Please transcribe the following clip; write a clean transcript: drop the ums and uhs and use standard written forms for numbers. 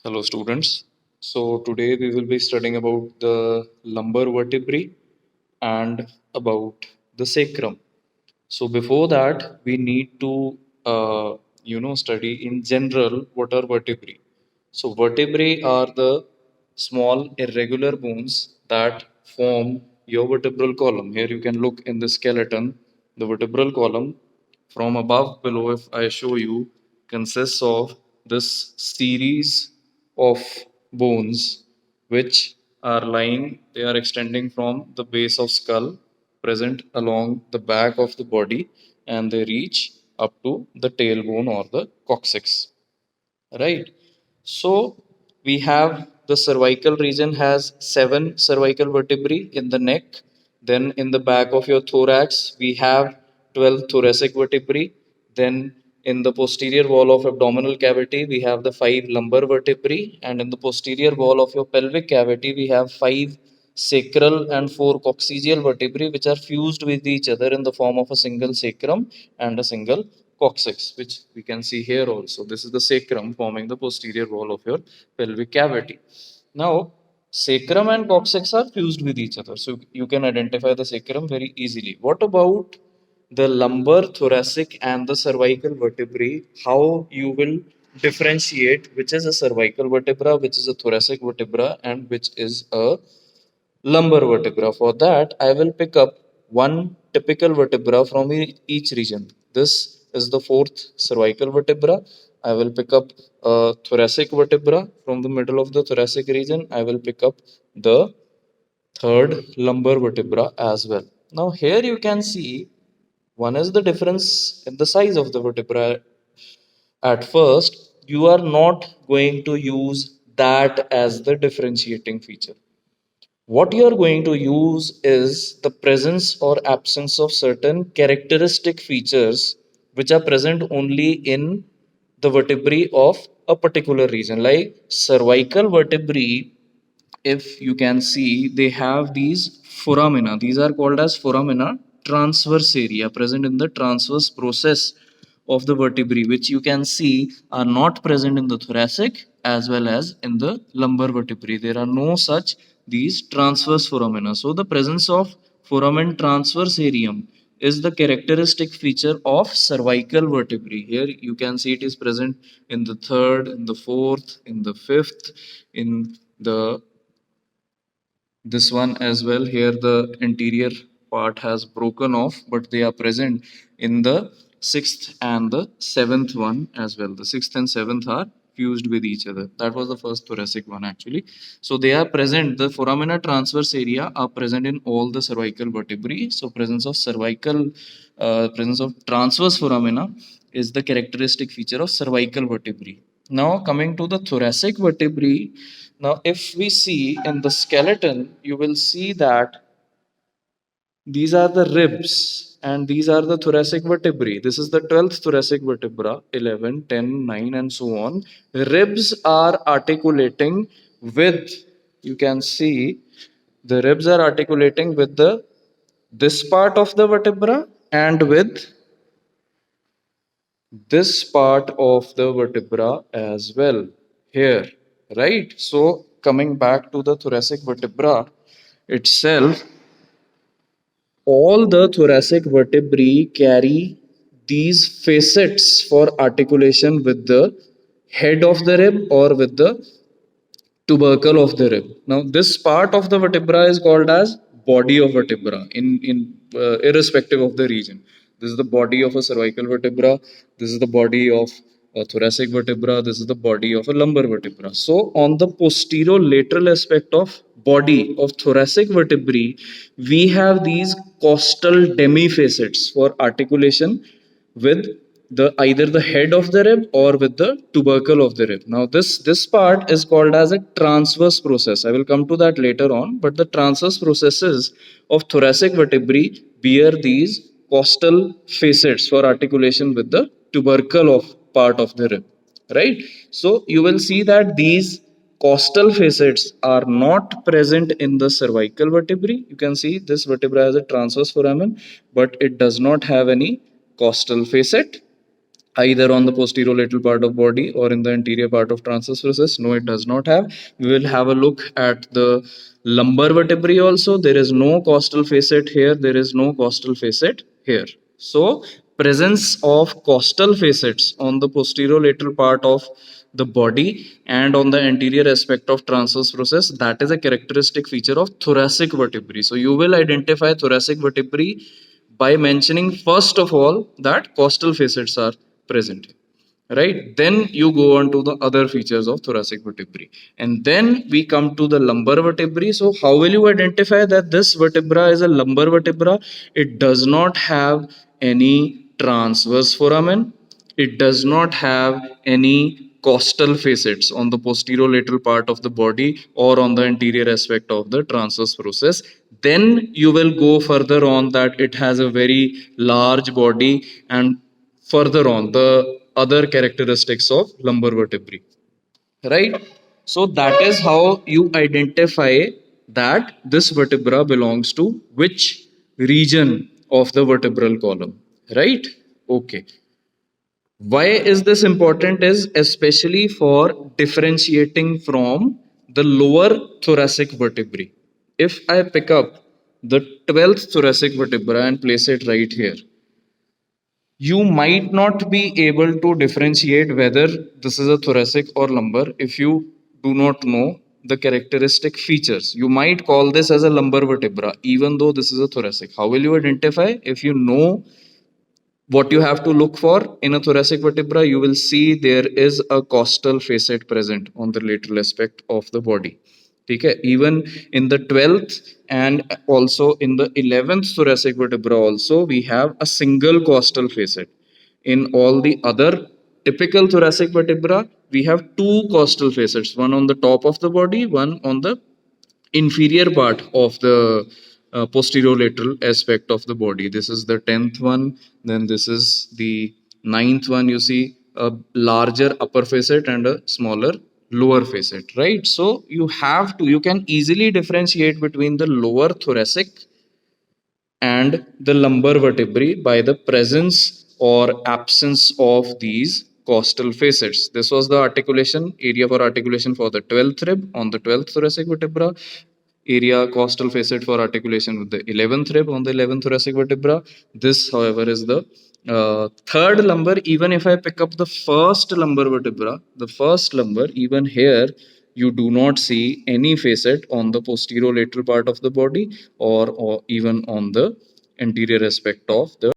Hello students. So today we will be studying about the lumbar vertebrae and about the sacrum. So before that we need to study in general what are vertebrae. So vertebrae are the small irregular bones that form your vertebral column. Here you can look in the skeleton. The vertebral column from above below, if I show you, consists of this series of bones which are lying, they are extending from the base of skull present along the back of the body, and they reach up to the tailbone or the coccyx, right? So we have the cervical region has seven cervical vertebrae in the neck. Then in the back of your thorax we have 12 thoracic vertebrae. Then in the posterior wall of abdominal cavity we have the five lumbar vertebrae, and in the posterior wall of your pelvic cavity we have five sacral and four coccygeal vertebrae, which are fused with each other in the form of a single sacrum and a single coccyx, which we can see here also. This is the sacrum forming the posterior wall of your pelvic cavity. Now, sacrum and coccyx are fused with each other, so you can identify the sacrum very easily. What about the lumbar, thoracic, and the cervical vertebrae? How you will differentiate which is a cervical vertebra, which is a thoracic vertebra, and which is a lumbar vertebra? For that, I will pick up one typical vertebra from each region. This is the fourth cervical vertebra. I will pick up a thoracic vertebra from the middle of the thoracic region. I will pick up the third lumbar vertebra as well. Now, here you can see one is the difference in the size of the vertebra. At first, you are not going to use that as the differentiating feature. What you are going to use is the presence or absence of certain characteristic features which are present only in the vertebrae of a particular region. Like cervical vertebrae, if you can see, they have these foramina. These are called as foramina transverse area, present in the transverse process of the vertebrae, which you can see are not present in the thoracic as well as in the lumbar vertebrae. There are no such these transverse foramina. So the presence of foramen transverse areum is the characteristic feature of cervical vertebrae. Here you can see it is present in the third, in the fourth, in the fifth, in the this one as well. Here the anterior part has broken off, but they are present in the sixth and the seventh one as well. The sixth and seventh are fused with each other. That was the first thoracic one actually. So they are present, the foramina transverse area are present in all the cervical vertebrae. So presence of transverse foramina is the characteristic feature of cervical vertebrae. Now coming to the thoracic vertebrae, now if we see in the skeleton, you will see that these are the ribs and these are the thoracic vertebrae. This is the 12th thoracic vertebra, 11, 10, 9, and so on. Ribs are articulating with, you can see, the ribs are articulating with the this part of the vertebra and with this part of the vertebra as well here, right? So coming back to the thoracic vertebra itself, all the thoracic vertebrae carry these facets for articulation with the head of the rib or with the tubercle of the rib. Now, this part of the vertebra is called as body of vertebra in irrespective of the region. This is the body of a cervical vertebra. This is the body of a thoracic vertebra. This is the body of a lumbar vertebra. So, on the posterolateral aspect of body of thoracic vertebrae, we have these costal demifacets for articulation with the either the head of the rib or with the tubercle of the rib. Now this part is called as a transverse process. I will come to that later on, but the transverse processes of thoracic vertebrae bear these costal facets for articulation with the tubercle of part of the rib, right? So you will see that these costal facets are not present in the cervical vertebrae. You can see this vertebra has a transverse foramen, but it does not have any costal facet. either on the posterolateral part of body or in the anterior part of transverse process? No, it does not have. We will have a look at the lumbar vertebrae also. There is no costal facet here. There is no costal facet here. So presence of costal facets on the posterolateral part of the body and on the anterior aspect of transverse process, that is a characteristic feature of thoracic vertebrae. So you will identify thoracic vertebrae by mentioning first of all that costal facets are present, right? Then you go on to the other features of thoracic vertebrae, and then we come to the lumbar vertebrae. So how will you identify that this vertebra is a lumbar vertebra? It does not have any transverse foramen, it does not have any costal facets on the posterolateral part of the body or on the anterior aspect of the transverse process. Then you will go further on that it has a very large body, and further on the other characteristics of lumbar vertebrae, right? So that is how you identify that this vertebra belongs to which region of the vertebral column, right? Okay. Why is this important is especially for differentiating from the lower thoracic vertebrae. If I pick up the 12th thoracic vertebra and place it right here, you might not be able to differentiate whether this is a thoracic or lumbar if you do not know the characteristic features. You might call this as a lumbar vertebra even though this is a thoracic. How will you identify? If you know what you have to look for in a thoracic vertebra, you will see there is a costal facet present on the lateral aspect of the body. Okay. Even in the 12th and also in the 11th thoracic vertebra also we have a single costal facet. In all the other typical thoracic vertebra we have two costal facets, one on the top of the body, one on the inferior part of the posterolateral aspect of the body. This is the 10th one, then this is the ninth one. You see a larger upper facet and a smaller lower facet, right? So you can easily differentiate between the lower thoracic and the lumbar vertebrae by the presence or absence of these costal facets. This was the articulation area for articulation for the 12th rib on the 12th thoracic vertebra, area costal facet for articulation with the 11th rib on the 11th thoracic vertebra. This, however, is the third lumbar. Even if I pick up the first lumbar vertebra, the first lumbar, even here you do not see any facet on the posterolateral part of the body or even on the anterior aspect of the